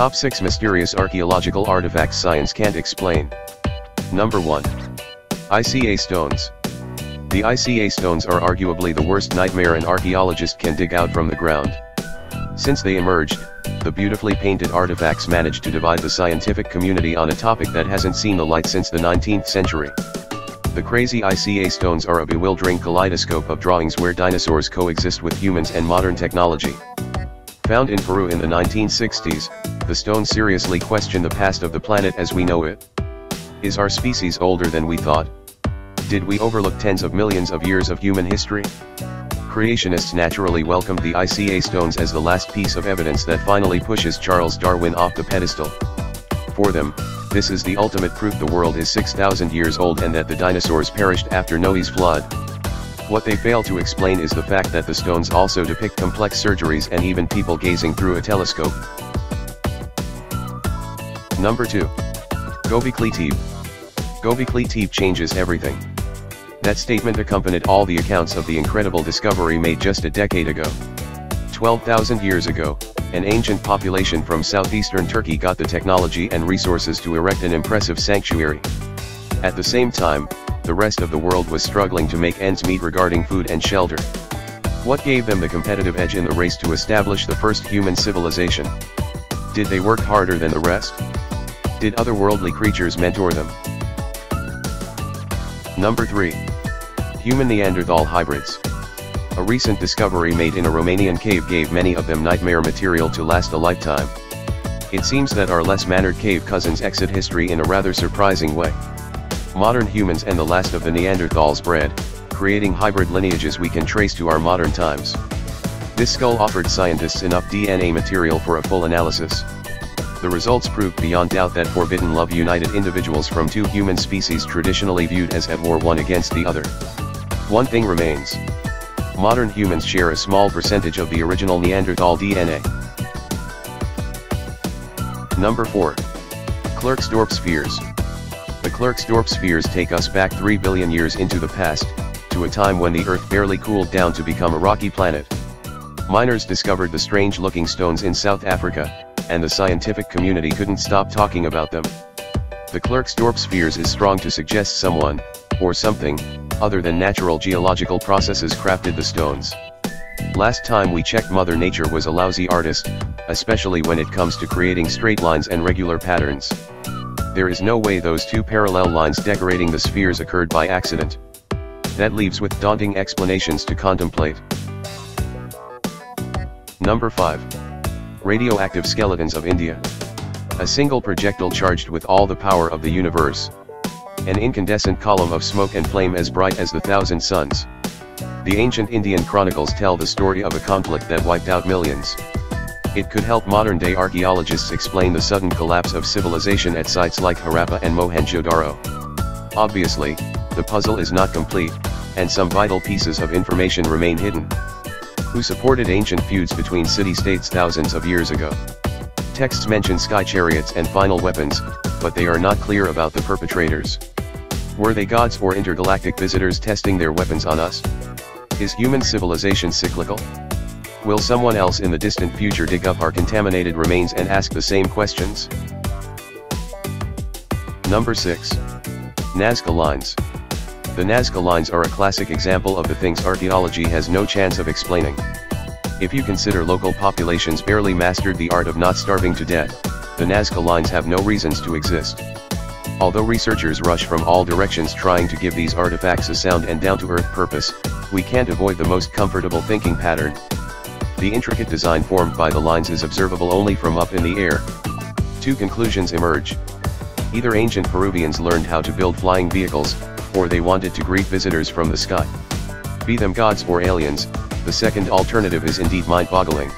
Top 6 Mysterious Archaeological Artifacts Science Can't Explain. Number 1. ICA Stones. The ICA stones are arguably the worst nightmare an archaeologist can dig out from the ground. Since they emerged, the beautifully painted artifacts managed to divide the scientific community on a topic that hasn't seen the light since the 19th century. The crazy ICA stones are a bewildering kaleidoscope of drawings where dinosaurs coexist with humans and modern technology. Found in Peru in the 1960s, the stones seriously question the past of the planet as we know it. Is our species older than we thought? Did we overlook tens of millions of years of human history? Creationists naturally welcomed the ICA stones as the last piece of evidence that finally pushes Charles Darwin off the pedestal. For them, this is the ultimate proof the world is 6,000 years old and that the dinosaurs perished after Noah's flood. What they fail to explain is the fact that the stones also depict complex surgeries and even people gazing through a telescope. Number 2. Gobek teep. Gobek teep changes everything. That statement accompanied all the accounts of the incredible discovery made just a decade ago. 12,000 years ago, an ancient population from southeastern Turkey got the technology and resources to erect an impressive sanctuary. At the same time, the rest of the world was struggling to make ends meet regarding food and shelter. What gave them the competitive edge in the race to establish the first human civilization? Did they work harder than the rest? Did otherworldly creatures mentor them? Number 3. Human Neanderthal hybrids. A recent discovery made in a Romanian cave gave many of them nightmare material to last a lifetime. It seems that our less-mannered cave cousins exit history in a rather surprising way. Modern humans and the last of the Neanderthals bred, creating hybrid lineages we can trace to our modern times. This skull offered scientists enough DNA material for a full analysis. The results proved beyond doubt that forbidden love united individuals from two human species traditionally viewed as at war one against the other. One thing remains. Modern humans share a small percentage of the original Neanderthal DNA. Number 4. Clerks dwarf spheres. The clerks dwarf spheres take us back 3 billion years into the past, to a time when the Earth barely cooled down to become a rocky planet. Miners discovered the strange-looking stones in South Africa, and the scientific community couldn't stop talking about them. The clerks dwarf spheres is strong to suggest someone, or something, other than natural geological processes crafted the stones. Last time we checked, Mother Nature was a lousy artist, especially when it comes to creating straight lines and regular patterns. There is no way those two parallel lines decorating the spheres occurred by accident. That leaves with daunting explanations to contemplate. Number 5. Radioactive skeletons of India. A single projectile charged with all the power of the universe. An incandescent column of smoke and flame as bright as the thousand suns. The ancient Indian chronicles tell the story of a conflict that wiped out millions. It could help modern-day archaeologists explain the sudden collapse of civilization at sites like Harappa and Mohenjo-daro. Obviously, the puzzle is not complete, and some vital pieces of information remain hidden. Who supported ancient feuds between city-states thousands of years ago? Texts mention sky chariots and final weapons, but they are not clear about the perpetrators. Were they gods or intergalactic visitors testing their weapons on us? Is human civilization cyclical? Will someone else in the distant future dig up our contaminated remains and ask the same questions? Number 6. Nazca lines. The Nazca lines are a classic example of the things archaeology has no chance of explaining. If you consider local populations barely mastered the art of not starving to death, the Nazca lines have no reasons to exist. Although researchers rush from all directions trying to give these artifacts a sound and down-to-earth purpose, we can't avoid the most comfortable thinking pattern. The intricate design formed by the lines is observable only from up in the air. Two conclusions emerge. Either ancient Peruvians learned how to build flying vehicles, or they wanted to greet visitors from the sky. Be them gods or aliens, the second alternative is indeed mind-boggling.